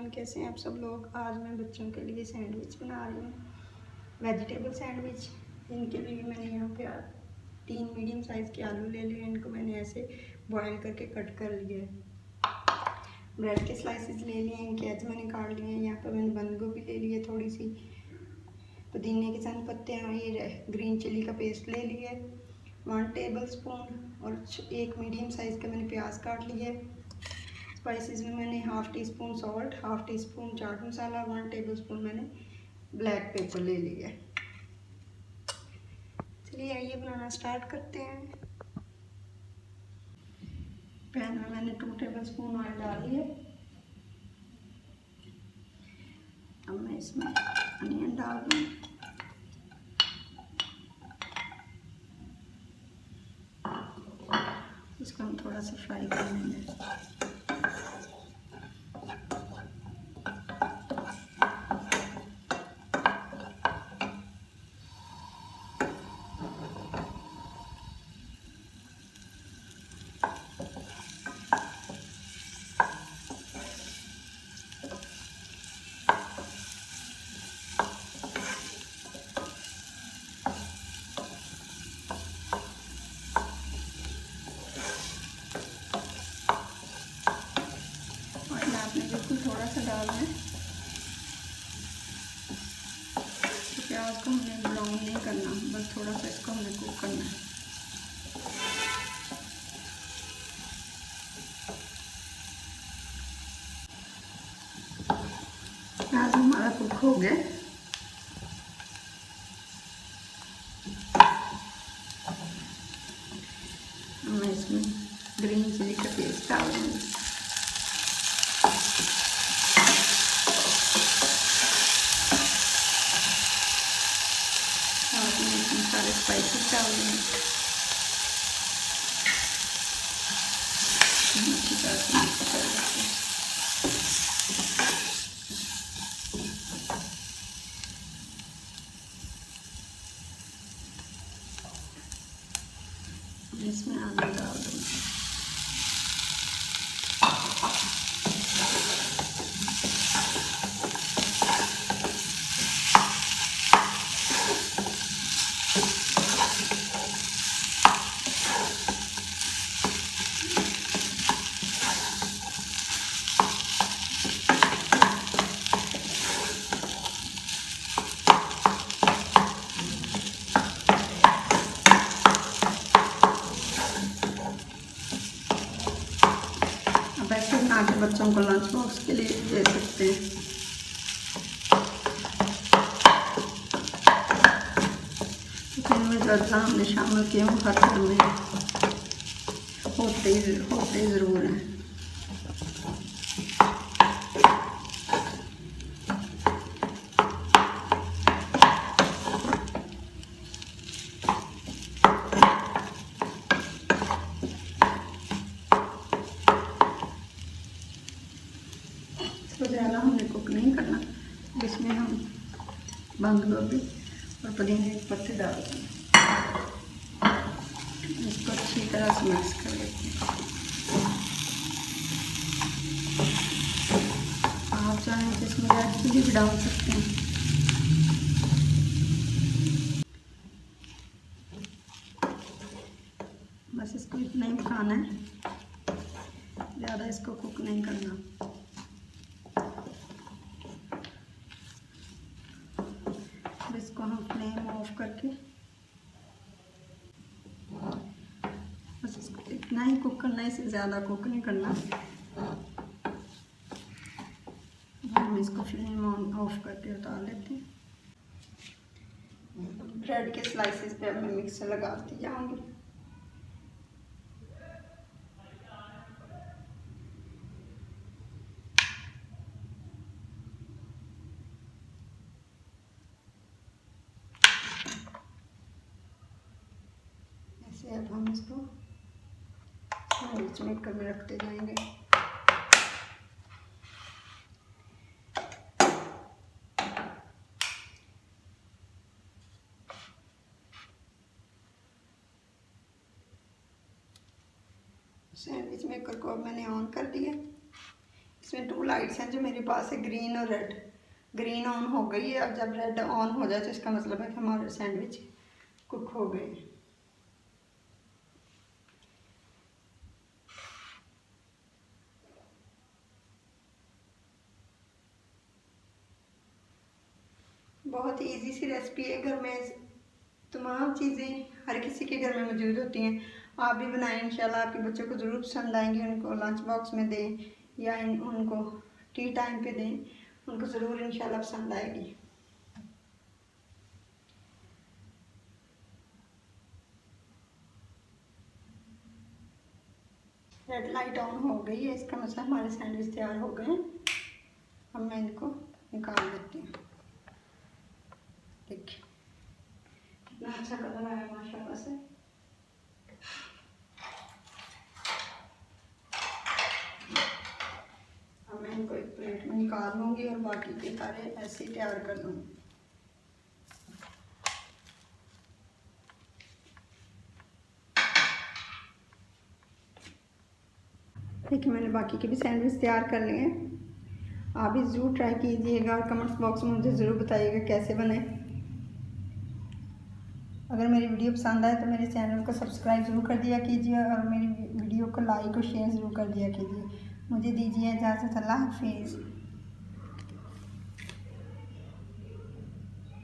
Everyone, कैसे हैं आप सब लोग। आज मैं बच्चों के लिए सैंडविच बना रही हूँ, वेजिटेबल सैंडविच। इनके लिए मैंने यहाँ पे 3 मीडियम साइज़ के आलू ले लिए। इनको मैंने ऐसे बॉयल करके कट कर लिया है। ब्रेड के स्लाइसेस ले लिए, इनके एज मैंने काट लिए हैं। यहाँ पर मैंने बंद गोभी ले ली है, थोड़ी सी पुदीने के चंद पत्ते हैं, ये ग्रीन चिली का पेस्ट ले लिया है 1 टेबल स्पून, और 1 मीडियम साइज़ का मैंने प्याज काट लिया है। स्पाइसेस में मैंने half teaspoon salt, half teaspoon chaat masala, 1 tablespoon मैंने ब्लैक पेपर ले लिया है। चलिए आइए बनाना स्टार्ट करते हैं। पैन में मैंने 2 टेबल स्पून ऑयल डाल लिया। अब मैं इसमें अनियन डाल दूँ। इसको हम थोड़ा सा फ्राई कर लेंगे। आपने बिल्कुल थोड़ा सा डालना है। तो प्याज को हमें ब्राउन नहीं करना, बस थोड़ा सा इसको हमें कुक करना है। प्याज हमारा कुक हो गया। मैं इसमें ग्रीन चिली का पेस्ट डाल दूँगी। सारे स्पाइसेस डाल देंगे। अच्छी तरह से मिक्स कर देते हैं। इसमें आलू डाल दूँगी। वैसे बना के बच्चों को लंच बॉक्स के लिए दे सकते हैं। इनमें जो अज्जा हमने शामिल किए हैं हर घर में होते ज़रूर हैं। इसको ज़्यादा हमने कुक नहीं करना। इसमें हम बंद गोभी और पुदीने के पत्ते डाल देंगे। इसको अच्छी तरह से मिक्स कर लेते हैं। आप चाहें तो इसमें रेड चिली भी डाल सकते हैं। बस इसको इतना ही पकाना है, ज़्यादा इसको कुक नहीं करना। इसको हम फ्लेम ऑफ करके बस इसको इतना ही कुक करना है, इससे ज़्यादा कुक नहीं करना। हम इसको फ्लेम ऑफ करके उतार लेते हैं। ब्रेड के स्लाइसेस पे अब मैं मिक्सर लगाती जाऊँगी। ऐसे अब हम इसको सैंडविच मेकर में रखते जाएंगे। सैंडविच मेकर को अब मैंने ऑन कर दिया। इसमें 2 लाइट्स हैं जो मेरे पास है, ग्रीन और रेड। ग्रीन ऑन हो गई है, अब जब रेड ऑन हो जाए तो इसका मतलब है कि हमारे सैंडविच कुक हो गए। बहुत इजी सी रेसिपी है, घर में तमाम चीज़ें हर किसी के घर में मौजूद होती हैं। आप भी बनाएं, इंशाल्लाह आपके बच्चों को ज़रूर पसंद आएंगे। उनको लंच बॉक्स में दें या उनको टी टाइम पे दें, उनको ज़रूर इंशाल्लाह पसंद आएगी। रेड लाइट ऑन हो गई है, इसका मतलब हमारे सैंडविच तैयार हो गए हैं। अब मैं इनको निकाल देती हूँ। देखिए कितना अच्छा कलर आया माशाल्लाह से। अब मैं इनको एक प्लेट में निकाल लूँगी और बाकी के सारे ऐसे ही तैयार कर लूँगी। देखिए मैंने बाकी के भी सैंडविच तैयार कर लिए हैं। आप भी ज़रूर ट्राई कीजिएगा और कमेंट्स बॉक्स में मुझे ज़रूर बताइएगा कैसे बने। अगर मेरी वीडियो पसंद आए तो मेरे चैनल को सब्सक्राइब ज़रूर कर दिया कीजिए और मेरी वीडियो को लाइक और शेयर ज़रूर कर दिया कीजिए। मुझे दीजिए इजाज़त। अल्लाह हाफिज़।